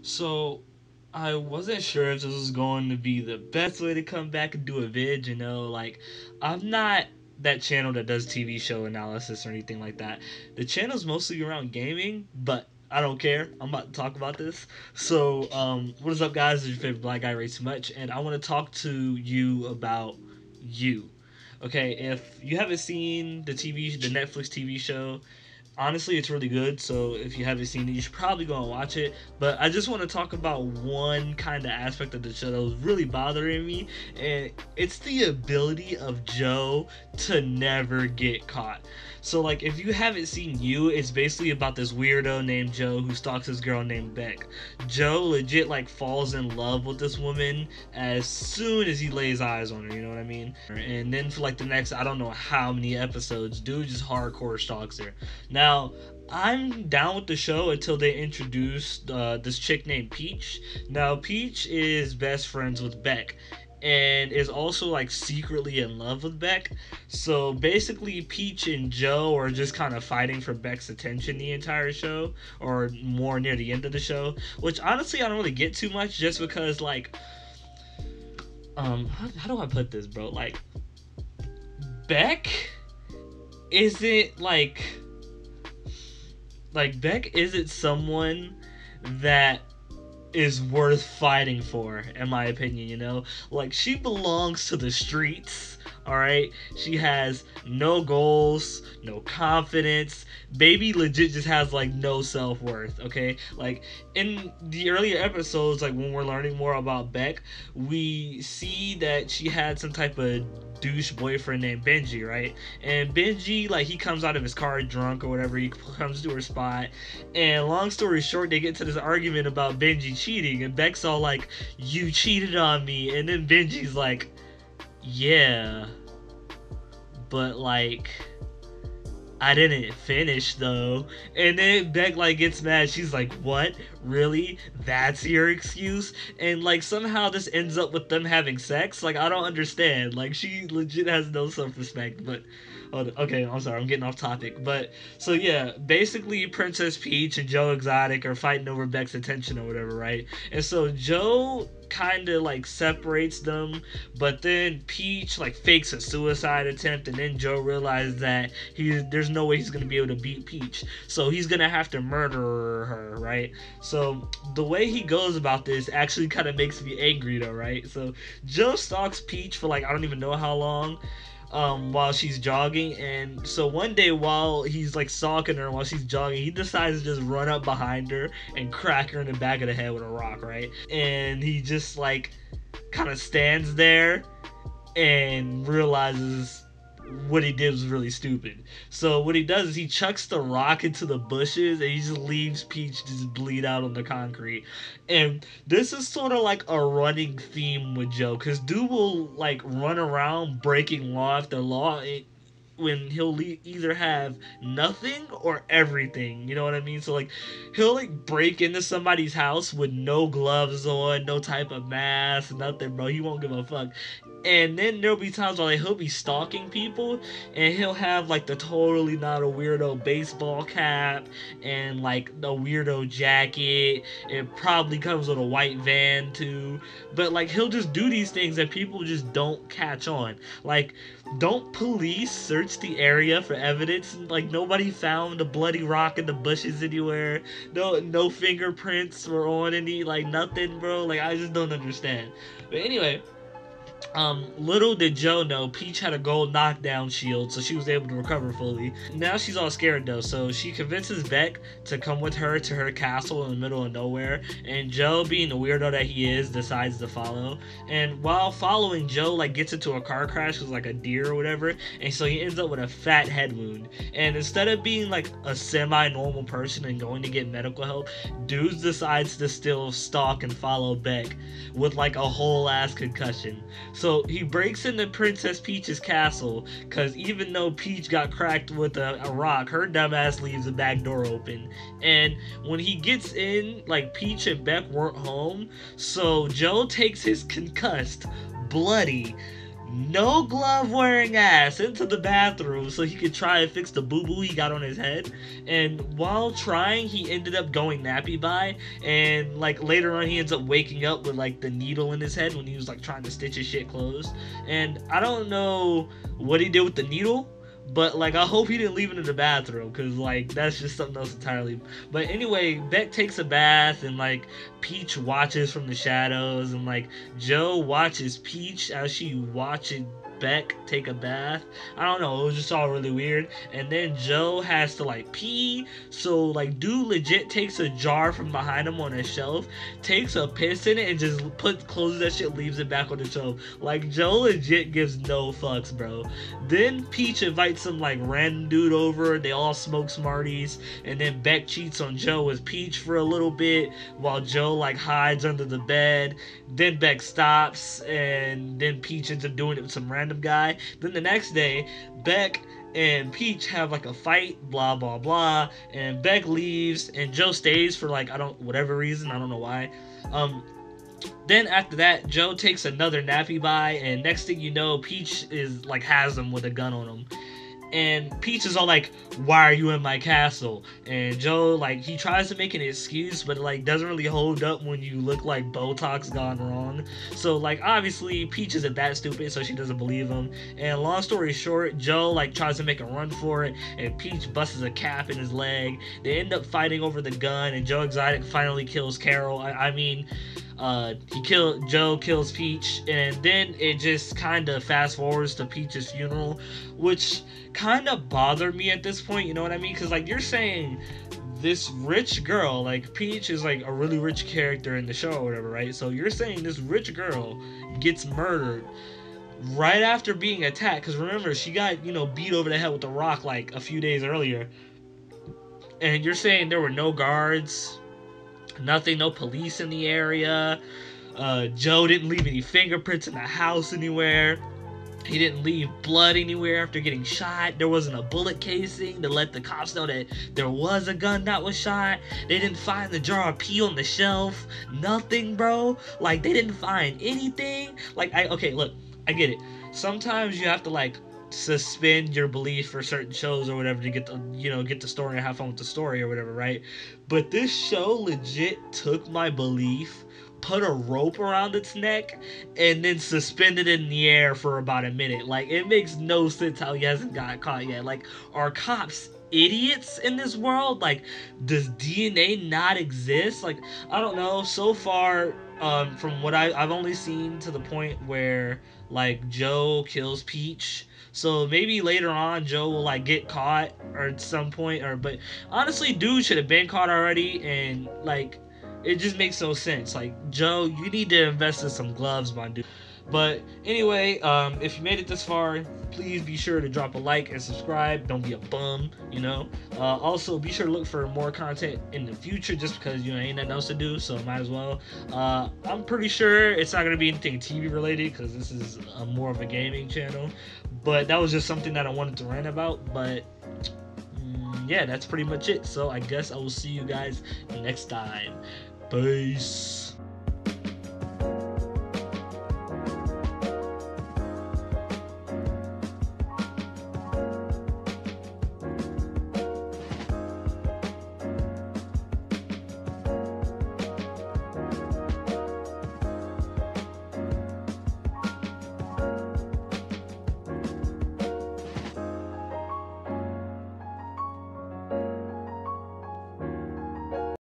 So I wasn't sure if this was going to be the best way to come back and do a vid, like I'm not that channel that does TV show analysis or anything like that. The channel's mostly around gaming, but I don't care. I'm about to talk about this. So, what is up, guys? This is your favorite black guy, Ray Too Much, and I want to talk to you about you. Okay, if you haven't seen the Netflix TV show, honestly, it's really good. So if you haven't seen it, you should probably go and watch it. But I just want to talk about one kind of aspect of the show that was really bothering me, and it's the ability of Joe to never get caught. So like, if you haven't seen You, it's basically about this weirdo named Joe who stalks this girl named Beck. Joe legit like falls in love with this woman as soon as he lays eyes on her. You know what I mean? And then for like the next, I don't know how many episodes, dude just hardcore stalks her. Now, I'm down with the show until they introduced this chick named Peach. Now, Peach is best friends with Beck and is also like secretly in love with Beck. So basically, Peach and Joe are just kind of fighting for Beck's attention the entire show, or more near the end of the show. Which honestly, I don't really get too much, just because like, how do I put this, bro? Beck isn't like Beck isn't someone that is worth fighting for, in my opinion. Like, she belongs to the streets. All right, she has no goals, no confidence. Baby legit just has like no self-worth. Okay, like in the earlier episodes, like when we're learning more about Beck, we see that she had some type of douche boyfriend named Benji, right? And Benji, like, he comes out of his car drunk or whatever, he comes to her spot, and long story short, they get to this argument about Benji cheating, and Beck's all like, you cheated on me, and then Benji's like, yeah, but like, I didn't finish though. And then Beck like gets mad. She's like, what? Really? That's your excuse? And like, somehow this ends up with them having sex? Like, I don't understand. Like, she legit has no self-respect. But okay, I'm sorry, I'm getting off topic. But so yeah, basically Princess Peach and Joe Exotic are fighting over Beck's attention or whatever, right? And so Joe kind of like separates them, but then Peach like fakes a suicide attempt, and then Joe realizes that there's no way he's gonna be able to beat Peach, so he's gonna have to murder her, right? So the way he goes about this actually kind of makes me angry though, right? So Joe stalks Peach for like, I don't even know how long, while she's jogging. And so one day, while he's like stalking her while she's jogging, he decides to just run up behind her and crack her in the back of the head with a rock, right? And he just like kind of stands there and realizes what he did was really stupid. So what he does is he chucks the rock into the bushes, and he just leaves Peach just bleed out on the concrete. And this is sort of like a running theme with Joe, because dude will like run around breaking law after law, when he'll either have nothing or everything. You know what I mean? So like, he'll like break into somebody's house with no gloves on, no type of mask, nothing, bro. He won't give a fuck. And then there'll be times where like, he'll be stalking people, and he'll have like the totally not a weirdo baseball cap and like a weirdo jacket. It probably comes with a white van too. But like, he'll just do these things that people just don't catch on. Like, don't police search the area for evidence? Like, nobody found a bloody rock in the bushes anywhere. No fingerprints were on any, like, nothing, bro. Like, I just don't understand. But anyway, little did Joe know, Peach had a gold knockdown shield, so she was able to recover fully. Now she's all scared though, so she convinces Beck to come with her to her castle in the middle of nowhere, and Joe, being the weirdo that he is, decides to follow. And while following, Joe like gets into a car crash with like a deer or whatever, and so he ends up with a fat head wound. And instead of being like a semi-normal person and going to get medical help, dude decides to still stalk and follow Beck with like a whole ass concussion. So he breaks into Princess Peach's castle, because even though Peach got cracked with a rock, her dumbass leaves the back door open. And when he gets in, like, Peach and Beck weren't home, so Joe takes his concussed, bloody, no glove wearing ass into the bathroom so he could try and fix the boo boo he got on his head. And while trying, he ended up going nappy by. And like later on, he ends up waking up with like the needle in his head when he was like trying to stitch his shit closed. And I don't know what he did with the needle, but like I hope he didn't leave it in the bathroom, because like that's just something else entirely. But anyway, Beck takes a bath, and like Peach watches from the shadows, and like Joe watches Peach as she watches Beck take a bath. I don't know, it was just all really weird. And then Joe has to like pee, so like dude legit takes a jar from behind him on a shelf, takes a piss in it, and just closes that shit, leaves it back on the shelf. Like Joe legit gives no fucks, bro. Then Peach invites some like random dude over, they all smoke Smarties, and then Beck cheats on Joe with Peach for a little bit while Joe like hides under the bed. Then Beck stops, and then Peach ends up doing it with some random guy. Then the next day, Beck and Peach have like a fight, blah blah blah, and Beck leaves and Joe stays for like whatever reason, I don't know why. Then after that, Joe takes another nappy by, and next thing you know, Peach is like has him with a gun on him. And Peach is all like, why are you in my castle? And Joe, like, he tries to make an excuse, but it, like, doesn't really hold up when you look like Botox gone wrong. So, like, obviously, Peach isn't that stupid, so she doesn't believe him. And long story short, Joe, like, tries to make a run for it, and Peach busts a cap in his leg. They end up fighting over the gun, and Joe Exotic finally kills Carol. Joe kills Peach, and then it just kind of fast forwards to Peach's funeral, which kind of bothered me at this point, you know what I mean? Because like you're saying this rich girl, like Peach is like a really rich character in the show or whatever, right? So you're saying this rich girl gets murdered right after being attacked, because remember, she got, beat over the head with a rock like a few days earlier, and you're saying there were no guards, nothing, no police in the area. Joe didn't leave any fingerprints in the house anywhere. He didn't leave blood anywhere after getting shot. There wasn't a bullet casing to let the cops know that there was a gun that was shot. They didn't find the jar of pee on the shelf. Nothing, bro. Like, they didn't find anything. Like, okay, look, I get it. Sometimes you have to, like, suspend your belief for certain shows or whatever to get the story and have fun with the story or whatever, right? But this show legit took my belief, put a rope around its neck, and then suspended it in the air for about a minute. Like, it makes no sense how he hasn't got caught yet. Like, are cops idiots in this world? Like, does DNA not exist? Like, I don't know. So far, from what I've only seen to the point where, like, Joe kills Peach. So maybe later on Joe will like get caught or at some point, but honestly, dude should have been caught already, and like it just makes no sense. Like, Joe, you need to invest in some gloves, my dude. But anyway, if you made it this far, please be sure to drop a like and subscribe. Don't be a bum, Also, be sure to look for more content in the future, just because, ain't nothing else to do, so might as well. I'm pretty sure it's not going to be anything TV related, because this is more of a gaming channel. But that was just something that I wanted to rant about. But yeah, that's pretty much it. So I guess I will see you guys next time. Peace.